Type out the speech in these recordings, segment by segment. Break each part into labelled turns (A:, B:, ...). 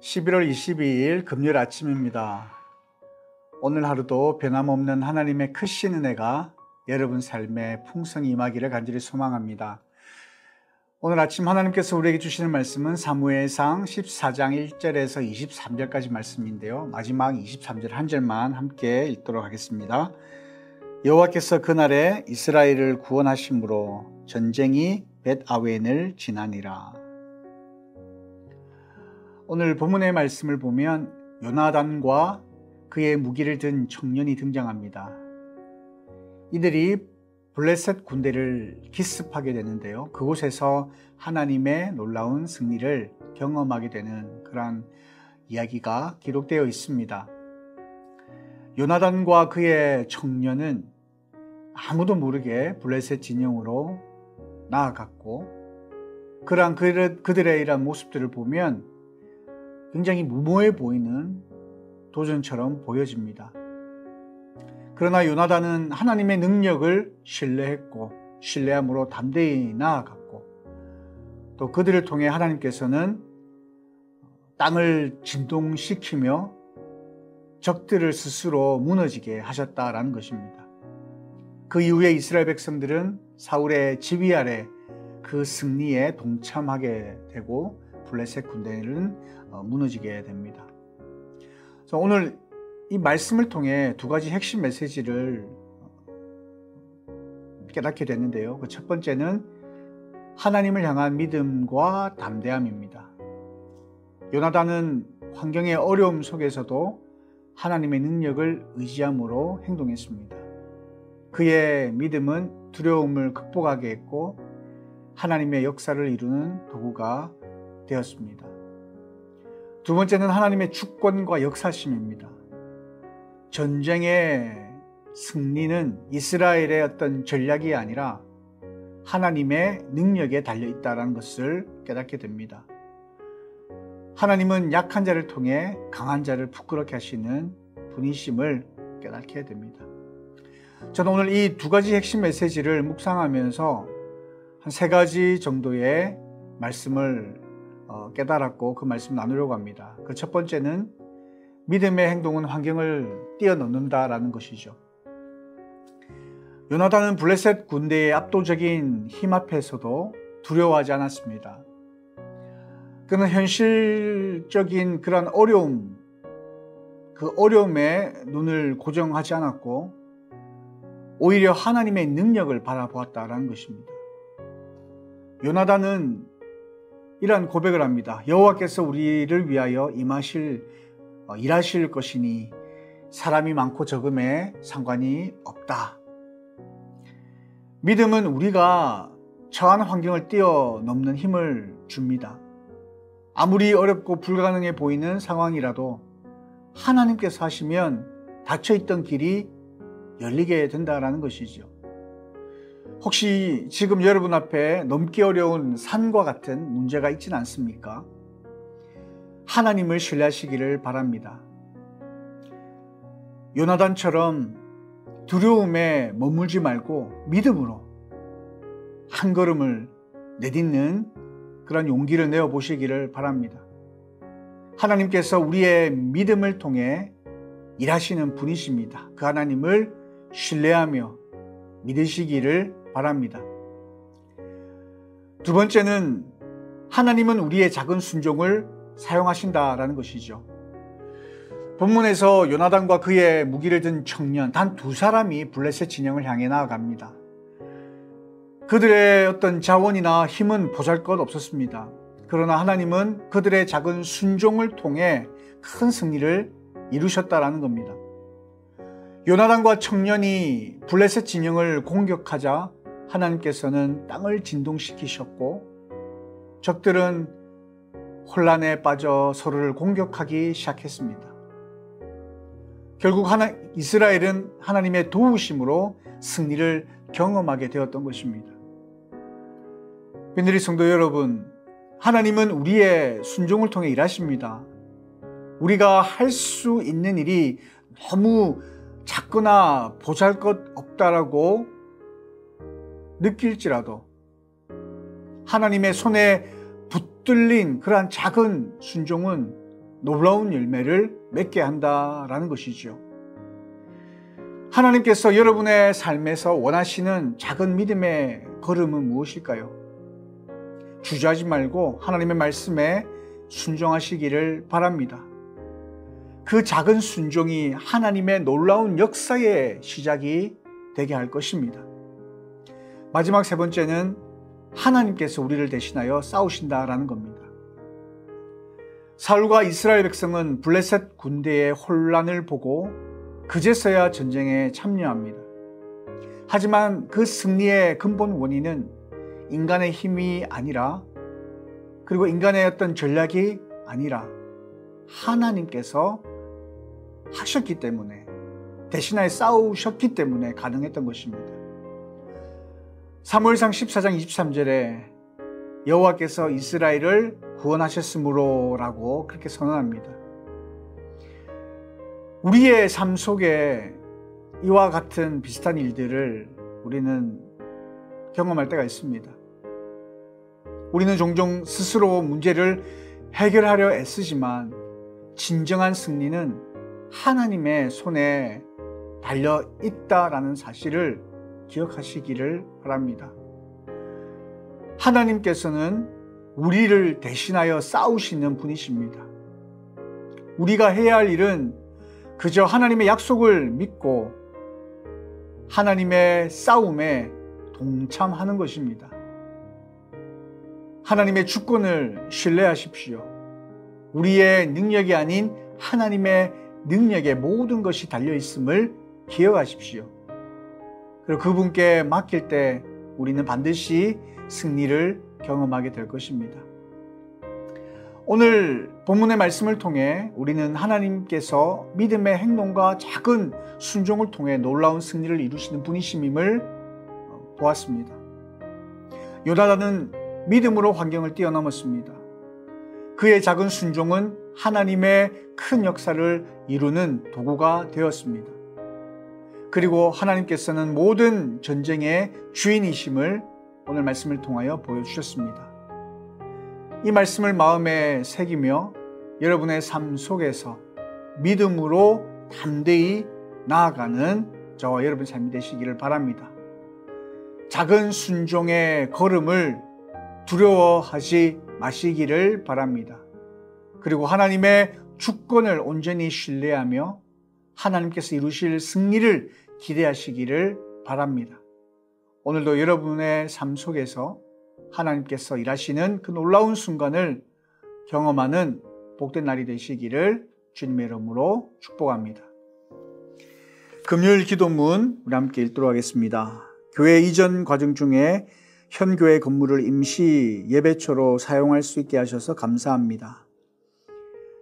A: 11월 22일 금요일 아침입니다. 오늘 하루도 변함없는 하나님의 크신 은혜가 여러분 삶에 풍성히 임하기를 간절히 소망합니다. 오늘 아침 하나님께서 우리에게 주시는 말씀은 사무엘상 14장 1절에서 23절까지 말씀인데요. 마지막 23절 한 절만 함께 읽도록 하겠습니다. 여호와께서 그날에 이스라엘을 구원하심으로 전쟁이 벳아웬을 지나니라. 오늘 본문의 말씀을 보면 요나단과 그의 무기를 든 청년이 등장합니다. 이들이 블레셋 군대를 기습하게 되는데요. 그곳에서 하나님의 놀라운 승리를 경험하게 되는 그러한 이야기가 기록되어 있습니다. 요나단과 그의 청년은 아무도 모르게 블레셋 진영으로 나아갔고, 그러한 그들의 이러한 모습들을 보면 굉장히 무모해 보이는 도전처럼 보여집니다. 그러나 요나단은 하나님의 능력을 신뢰했고, 신뢰함으로 담대히 나아갔고, 또 그들을 통해 하나님께서는 땅을 진동시키며 적들을 스스로 무너지게 하셨다라는 것입니다. 그 이후에 이스라엘 백성들은 사울의 지휘 아래 그 승리에 동참하게 되고 블레셋 군대는 무너지게 됩니다. 그래서 오늘 이 말씀을 통해 두 가지 핵심 메시지를 깨닫게 됐는데요. 그 첫 번째는 하나님을 향한 믿음과 담대함입니다. 요나단은 환경의 어려움 속에서도 하나님의 능력을 의지함으로 행동했습니다. 그의 믿음은 두려움을 극복하게 했고 하나님의 역사를 이루는 도구가 되었습니다. 두 번째는 하나님의 주권과 역사심입니다. 전쟁의 승리는 이스라엘의 어떤 전략이 아니라 하나님의 능력에 달려있다는 것을 깨닫게 됩니다. 하나님은 약한 자를 통해 강한 자를 부끄럽게 하시는 분이심을 깨닫게 됩니다. 저는 오늘 이 두 가지 핵심 메시지를 묵상하면서 한 세 가지 정도의 말씀을 깨달았고 그 말씀 나누려고 합니다. 그 첫 번째는 믿음의 행동은 환경을 뛰어넘는다라는 것이죠. 요나단은 블레셋 군대의 압도적인 힘 앞에서도 두려워하지 않았습니다. 그는 현실적인 그런 어려움, 그 어려움에 눈을 고정하지 않았고 오히려 하나님의 능력을 바라보았다라는 것입니다. 요나단은 이러한 고백을 합니다. 여호와께서 우리를 위하여 일하실 것이니 사람이 많고 적음에 상관이 없다. 믿음은 우리가 처한 환경을 뛰어넘는 힘을 줍니다. 아무리 어렵고 불가능해 보이는 상황이라도 하나님께서 하시면 닫혀있던 길이 열리게 된다는 것이죠. 혹시 지금 여러분 앞에 넘기 어려운 산과 같은 문제가 있지는 않습니까? 하나님을 신뢰하시기를 바랍니다. 요나단처럼 두려움에 머물지 말고 믿음으로 한 걸음을 내딛는 그런 용기를 내어 보시기를 바랍니다. 하나님께서 우리의 믿음을 통해 일하시는 분이십니다. 그 하나님을 신뢰하며 믿으시기를 바랍니다. 두 번째는 하나님은 우리의 작은 순종을 사용하신다라는 것이죠. 본문에서 요나단과 그의 무기를 든 청년 단 두 사람이 블레셋 진영을 향해 나아갑니다. 그들의 어떤 자원이나 힘은 보잘것없었습니다. 그러나 하나님은 그들의 작은 순종을 통해 큰 승리를 이루셨다라는 겁니다. 요나단과 청년이 블레셋 진영을 공격하자 하나님께서는 땅을 진동시키셨고 적들은 혼란에 빠져 서로를 공격하기 시작했습니다. 결국 이스라엘은 하나님의 도우심으로 승리를 경험하게 되었던 것입니다. 빈들이 성도 여러분, 하나님은 우리의 순종을 통해 일하십니다. 우리가 할 수 있는 일이 너무 작거나 보잘것없다라고 느낄지라도 하나님의 손에 붙들린 그러한 작은 순종은 놀라운 열매를 맺게 한다라는 것이죠. 하나님께서 여러분의 삶에서 원하시는 작은 믿음의 걸음은 무엇일까요? 주저하지 말고 하나님의 말씀에 순종하시기를 바랍니다. 그 작은 순종이 하나님의 놀라운 역사의 시작이 되게 할 것입니다. 마지막 세 번째는 하나님께서 우리를 대신하여 싸우신다라는 겁니다. 사울과 이스라엘 백성은 블레셋 군대의 혼란을 보고 그제서야 전쟁에 참여합니다. 하지만 그 승리의 근본 원인은 인간의 힘이 아니라, 그리고 인간의 어떤 전략이 아니라 하나님께서 하셨기 때문에, 대신하여 싸우셨기 때문에 가능했던 것입니다. 사무엘상 14장 23절에 여호와께서 이스라엘을 구원하셨으므로라고 그렇게 선언합니다. 우리의 삶 속에 이와 같은 비슷한 일들을 우리는 경험할 때가 있습니다. 우리는 종종 스스로 문제를 해결하려 애쓰지만 진정한 승리는 하나님의 손에 달려 있다라는 사실을 기억하시기를 바랍니다. 하나님께서는 우리를 대신하여 싸우시는 분이십니다. 우리가 해야 할 일은 그저 하나님의 약속을 믿고 하나님의 싸움에 동참하는 것입니다. 하나님의 주권을 신뢰하십시오. 우리의 능력이 아닌 하나님의 능력에 모든 것이 달려있음을 기억하십시오. 그리고 그분께 맡길 때 우리는 반드시 승리를 경험하게 될 것입니다. 오늘 본문의 말씀을 통해 우리는 하나님께서 믿음의 행동과 작은 순종을 통해 놀라운 승리를 이루시는 분이심을 보았습니다. 요나단은 믿음으로 환경을 뛰어넘었습니다. 그의 작은 순종은 하나님의 큰 역사를 이루는 도구가 되었습니다. 그리고 하나님께서는 모든 전쟁의 주인이심을 오늘 말씀을 통하여 보여주셨습니다. 이 말씀을 마음에 새기며 여러분의 삶 속에서 믿음으로 담대히 나아가는 저와 여러분의 삶이 되시기를 바랍니다. 작은 순종의 걸음을 두려워하지 마시기를 바랍니다. 그리고 하나님의 주권을 온전히 신뢰하며 하나님께서 이루실 승리를 기대하시기를 바랍니다. 오늘도 여러분의 삶 속에서 하나님께서 일하시는 그 놀라운 순간을 경험하는 복된 날이 되시기를 주님의 이름으로 축복합니다. 금요일 기도문 우리 함께 읽도록 하겠습니다. 교회 이전 과정 중에 현 교회 건물을 임시 예배처로 사용할 수 있게 하셔서 감사합니다.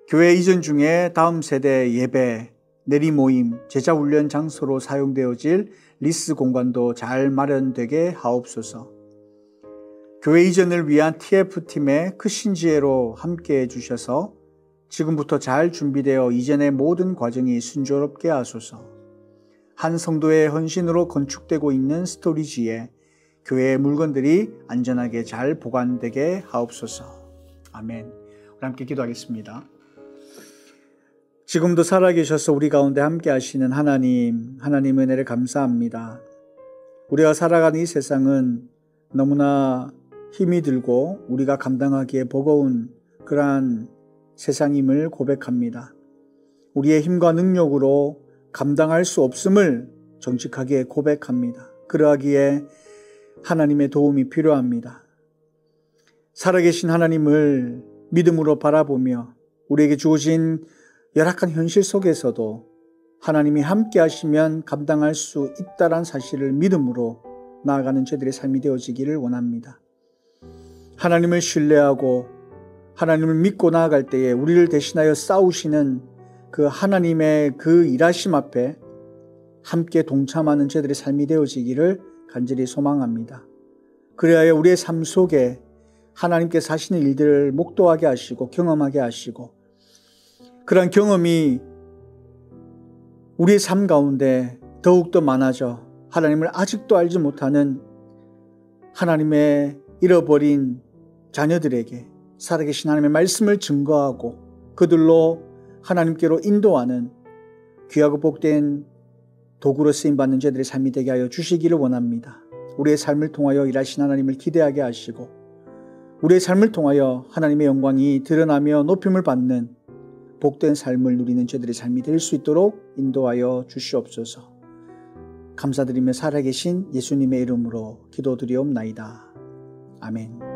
A: 교회 이전 중에 다음 세대 예배, 내리모임, 제자훈련 장소로 사용되어질 리스 공간도 잘 마련되게 하옵소서. 교회 이전을 위한 TF팀의 크신 지혜로 함께해 주셔서 지금부터 잘 준비되어 이전의 모든 과정이 순조롭게 하소서. 한 성도의 헌신으로 건축되고 있는 스토리지에 교회의 물건들이 안전하게 잘 보관되게 하옵소서. 아멘. 우리 함께 기도하겠습니다. 지금도 살아계셔서 우리 가운데 함께 하시는 하나님 은혜를 감사합니다. 우리가 살아가는 이 세상은 너무나 힘이 들고 우리가 감당하기에 버거운 그러한 세상임을 고백합니다. 우리의 힘과 능력으로 감당할 수 없음을 정직하게 고백합니다. 그러하기에 하나님의 도움이 필요합니다. 살아계신 하나님을 믿음으로 바라보며 우리에게 주어진 열악한 현실 속에서도 하나님이 함께 하시면 감당할 수 있다는 사실을 믿음으로 나아가는 저들의 삶이 되어지기를 원합니다. 하나님을 신뢰하고 하나님을 믿고 나아갈 때에 우리를 대신하여 싸우시는 그 하나님의 그 일하심 앞에 함께 동참하는 저들의 삶이 되어지기를 간절히 소망합니다. 그래야 우리의 삶 속에 하나님께서 하시는 일들을 목도하게 하시고 경험하게 하시고 그러한 경험이 우리의 삶 가운데 더욱더 많아져 하나님을 아직도 알지 못하는 하나님의 잃어버린 자녀들에게 살아계신 하나님의 말씀을 증거하고 그들로 하나님께로 인도하는 귀하고 복된 도구로 쓰임받는 저들의 삶이 되게 하여 주시기를 원합니다. 우리의 삶을 통하여 일하신 하나님을 기대하게 하시고 우리의 삶을 통하여 하나님의 영광이 드러나며 높임을 받는 복된 삶을 누리는 저들의 삶이 될 수 있도록 인도하여 주시옵소서. 감사드리며 살아계신 예수님의 이름으로 기도드리옵나이다. 아멘.